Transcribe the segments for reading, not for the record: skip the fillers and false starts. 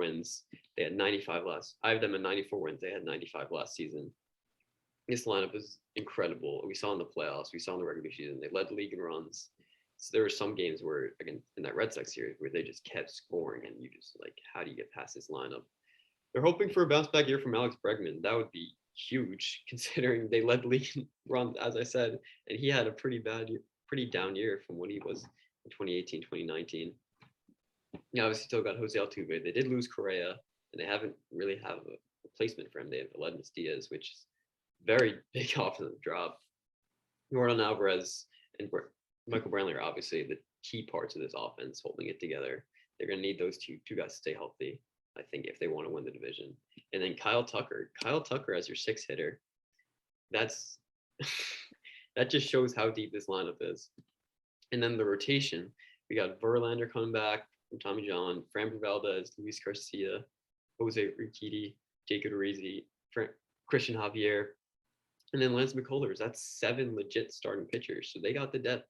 wins. They had 95 last. I have them at 94 wins. They had 95 last season. This lineup is incredible. We saw in the playoffs. We saw in the regular season. They led the league in runs. So there were some games where, again, in that Red Sox series, where they just kept scoring, and you just like, how do you get past this lineup? They're hoping for a bounce back year from Alex Bregman. That would be huge, considering they led the league in runs, as I said, and he had a pretty down year from what he was in 2018, 2019. Yeah, obviously still got Jose Altuve. They did lose Correa, and they haven't really have a replacement for him. They have Aledmys Diaz, which is very big offensive drop. Jordan Alvarez and Michael Brantley are obviously the key parts of this offense, holding it together. They're going to need those two guys to stay healthy, I think, if they want to win the division. And then Kyle Tucker as your sixth hitter. That's that just shows how deep this lineup is. And then the rotation, we got Verlander coming back from Tommy John, Framber Valdez, Luis Garcia, Jose Urquidy, Jacob Odorizzi, Christian Javier, and then Lance McCullers. That's 7 legit starting pitchers. So they got the depth.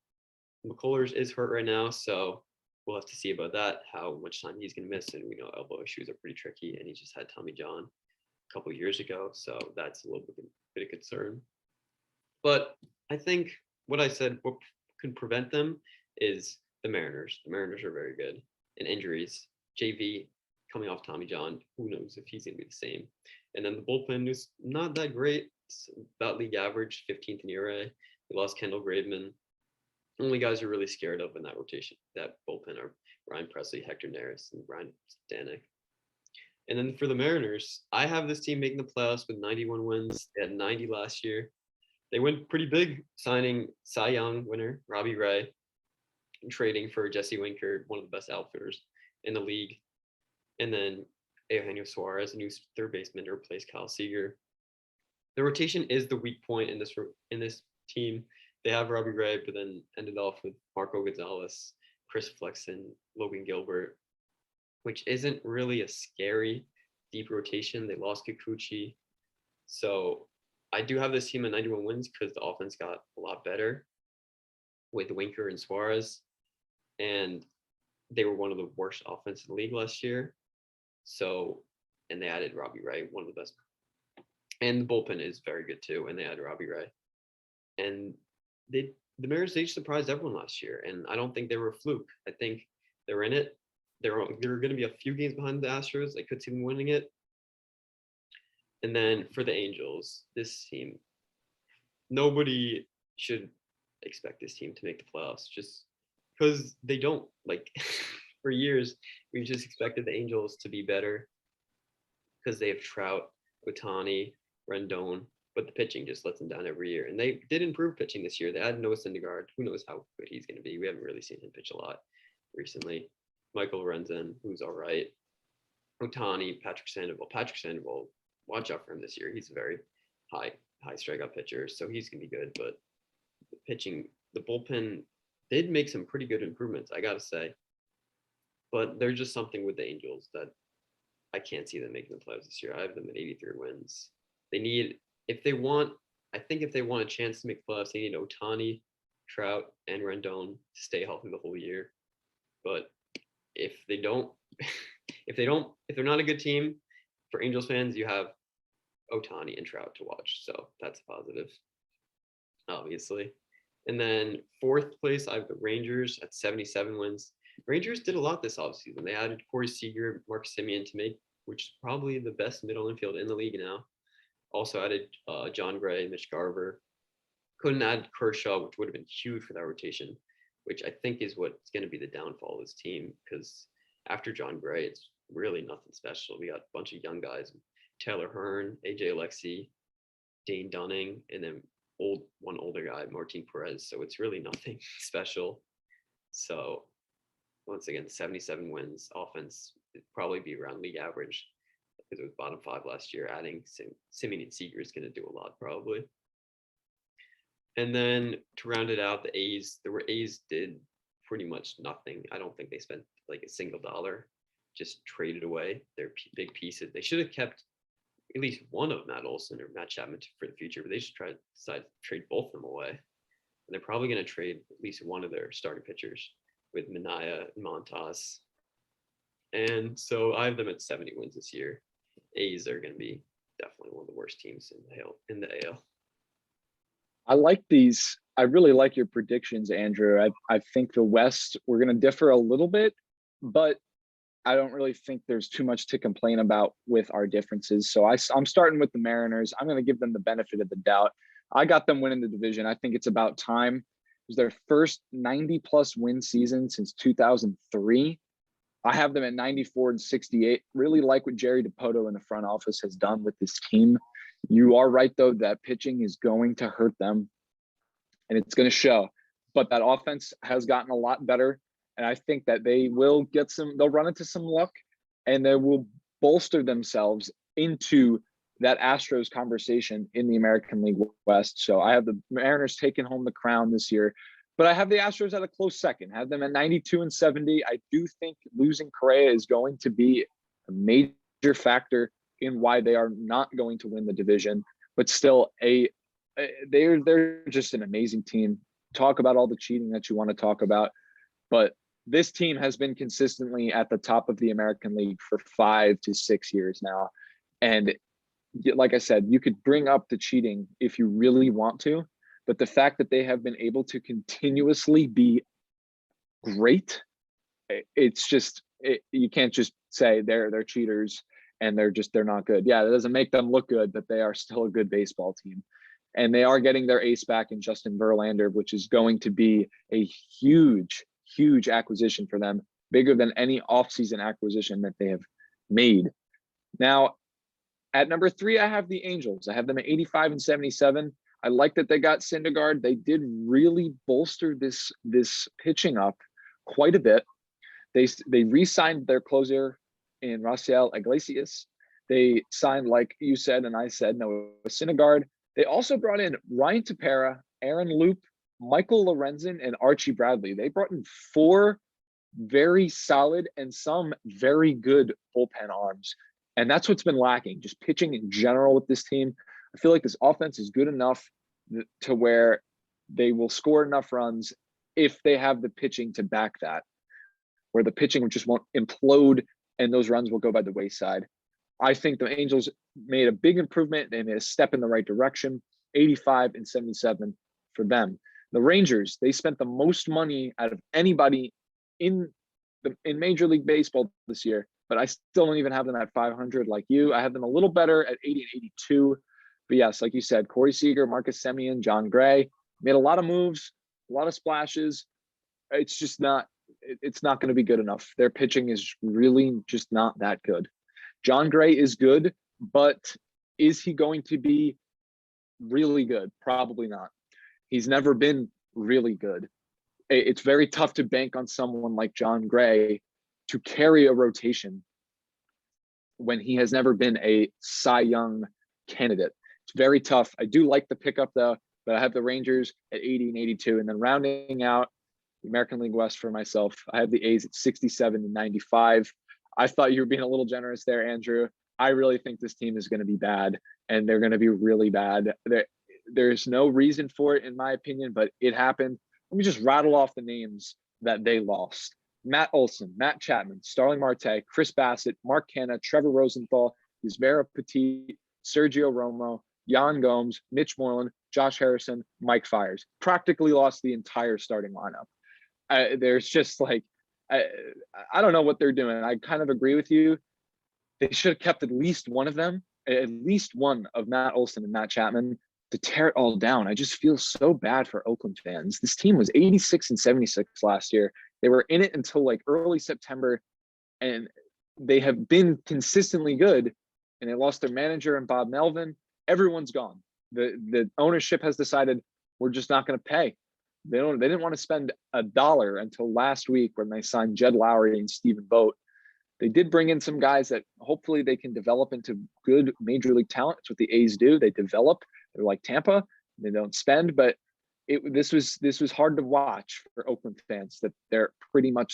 McCullers is hurt right now, so we'll have to see about that, how much time he's going to miss. And we know elbow issues are pretty tricky, and he just had Tommy John a couple of years ago, so that's a little bit of concern. But I think what I said, what can prevent them is the Mariners. The Mariners are very good. And injuries, JV coming off Tommy John, who knows if he's going to be the same. And then the bullpen is not that great. It's about league average, 15th in ERA. We lost Kendall Graveman. Only guys are really scared of in that rotation, that bullpen, are Ryan Presley, Hector Neris, and Ryan Stanek. And then for the Mariners, I have this team making the playoffs with 91 wins. They had 90 last year. They went pretty big, signing Cy Young winner Robbie Ray, and trading for Jesse Winker, one of the best outfielders in the league. And then Eugenio Suarez, a new third baseman, to replace Kyle Seager. The rotation is the weak point in this team. They have Robbie Ray, but then ended off with Marco Gonzalez, Chris Flexen, Logan Gilbert, which isn't really a scary deep rotation. They lost Kikuchi. So I do have this team at 91 wins because the offense got a lot better with Winker and Suarez. And they were one of the worst offense in the league last year. So, and they added Robbie Ray, one of the best. And the bullpen is very good too. And they added Robbie Ray. And the Mariners, they surprised everyone last year. And I don't think they were a fluke. I think they're in it. They're going to be a few games behind the Astros. I could see them winning it. And then for the Angels, this team, nobody should expect this team to make the playoffs just because they don't. Like, for years, we just expected the Angels to be better because they have Trout, Ohtani, Rendon, but the pitching just lets them down every year. And they did improve pitching this year. They had Noah Syndergaard. Who knows how good he's going to be? We haven't really seen him pitch a lot recently. Michael Lorenzen, who's all right. Ohtani, Patrick Sandoval, watch out for him this year. He's a very high strikeout pitcher, so he's going to be good. But the pitching, the bullpen did make some pretty good improvements, I got to say. But there's just something with the Angels that I can't see them making the playoffs this year. I have them at 83 wins. They need, if they want a chance to make the playoffs, they need Ohtani, Trout, and Rendon to stay healthy the whole year. But if they're not a good team, for Angels fans, you have Ohtani and Trout to watch. So that's positive, obviously. And then fourth place, I have the Rangers at 77 wins. Rangers did a lot this offseason. They added Corey Seager, Mark Semien to make, which is probably the best middle infield in the league now. Also added John Gray, Mitch Garver. Couldn't add Kershaw, which would have been huge for that rotation, which I think is what's going to be the downfall of this team, because after John Gray, it's really nothing special. We got a bunch of young guys, Taylor Hearn, AJ Alexy, Dane Dunning, and then one older guy, Martin Perez. So it's really nothing special. So once again, 77 wins. Offense would probably be around league average because it was bottom 5 last year. Adding Semien and Seager is going to do a lot probably. And then to round it out, the A's did pretty much nothing. I don't think they spent like a single dollar, just traded away their big pieces. They should have kept at least one of Matt Olson or Matt Chapman for the future, but they should decide to trade both of them away. And they're probably going to trade at least one of their starting pitchers with Minaya and Montas. And so I have them at 70 wins this year. A's are going to be definitely one of the worst teams in the AL. I like these. I really like your predictions, Andrew. I think the West, we're going to differ a little bit, but I don't really think there's too much to complain about with our differences. So I'm starting with the Mariners. I'm going to give them the benefit of the doubt. I got them winning the division. I think it's about time. It was their first 90-plus win season since 2003. I have them at 94-68. Really like what Jerry DiPoto in the front office has done with this team. You are right, though, that pitching is going to hurt them, and it's going to show. But that offense has gotten a lot better, and I think that they will they'll run into some luck, and they will bolster themselves into that Astros conversation in the American League West. So I have the Mariners taking home the crown this year, but I have the Astros at a close second. I have them at 92-70. I do think losing Correa is going to be a major factor in why they are not going to win the division, but still they're just an amazing team. Talk about all the cheating that you want to talk about, but this team has been consistently at the top of the American League for 5 to 6 years now. And like I said, you could bring up the cheating if you really want to, but the fact that they have been able to continuously be great, it's just, you can't just say they're cheaters and they're not good. Yeah, it doesn't make them look good, but they are still a good baseball team. And they are getting their ace back in Justin Verlander, which is going to be a huge acquisition for them, bigger than any offseason acquisition that they have made. Now, at number 3, I have the Angels. I have them at 85-77. I like that they got Syndergaard. They did really bolster this pitching up quite a bit. They re-signed their closer in Rafael Iglesias. They signed, like you said and I said, Noah Syndergaard. They also brought in Ryan Tepera, Aaron Loop, Michael Lorenzen, and Archie Bradley. They brought in 4 very solid and some very good bullpen arms. And that's what's been lacking, just pitching in general with this team. I feel like this offense is good enough to where they will score enough runs if they have the pitching to back that, where the pitching just won't implode and those runs will go by the wayside. I think the Angels made a big improvement. They made a step in the right direction, 85-77 for them. The Rangers, they spent the most money out of anybody in Major League Baseball this year, but I still don't even have them at 500 like you. I have them a little better at 80-82. But yes, like you said, Corey Seager, Marcus Semien, John Gray made a lot of moves, a lot of splashes. It's just not going to be good enough. Their pitching is really just not that good. John Gray is good, but is he going to be really good? Probably not. He's never been really good. It's very tough to bank on someone like John Gray to carry a rotation when he has never been a Cy Young candidate. It's very tough. I do like the pickup though, but I have the Rangers at 80-82, and then rounding out the American League West for myself, I have the A's at 67-95. I thought you were being a little generous there, Andrew. I really think this team is going to be bad, and they're going to be really bad. There's no reason for it, in my opinion, but it happened. Let me just rattle off the names that they lost. Matt Olson, Matt Chapman, Starling Marte, Chris Bassett, Mark Canha, Trevor Rosenthal, Yusmero Petit, Sergio Romo, Yan Gomes, Mitch Moreland, Josh Harrison, Mike Fiers. Practically lost the entire starting lineup. There's just like, I don't know what they're doing. I kind of agree with you. They should have kept at least one of them, at least one of Matt Olson and Matt Chapman, to tear it all down. I just feel so bad for Oakland fans. This team was 86-76 last year. They were in it until like early September, and they have been consistently good, and they lost their manager and Bob Melvin. Everyone's gone. The ownership has decided we're just not going to pay. They didn't want to spend $1 until last week when they signed Jed Lowry and Stephen Vogt. They did bring in some guys that hopefully they can develop into good major league talent. That's what the A's do. They develop. They're like Tampa. They don't spend, but this was hard to watch for Oakland fans, that they're pretty much there.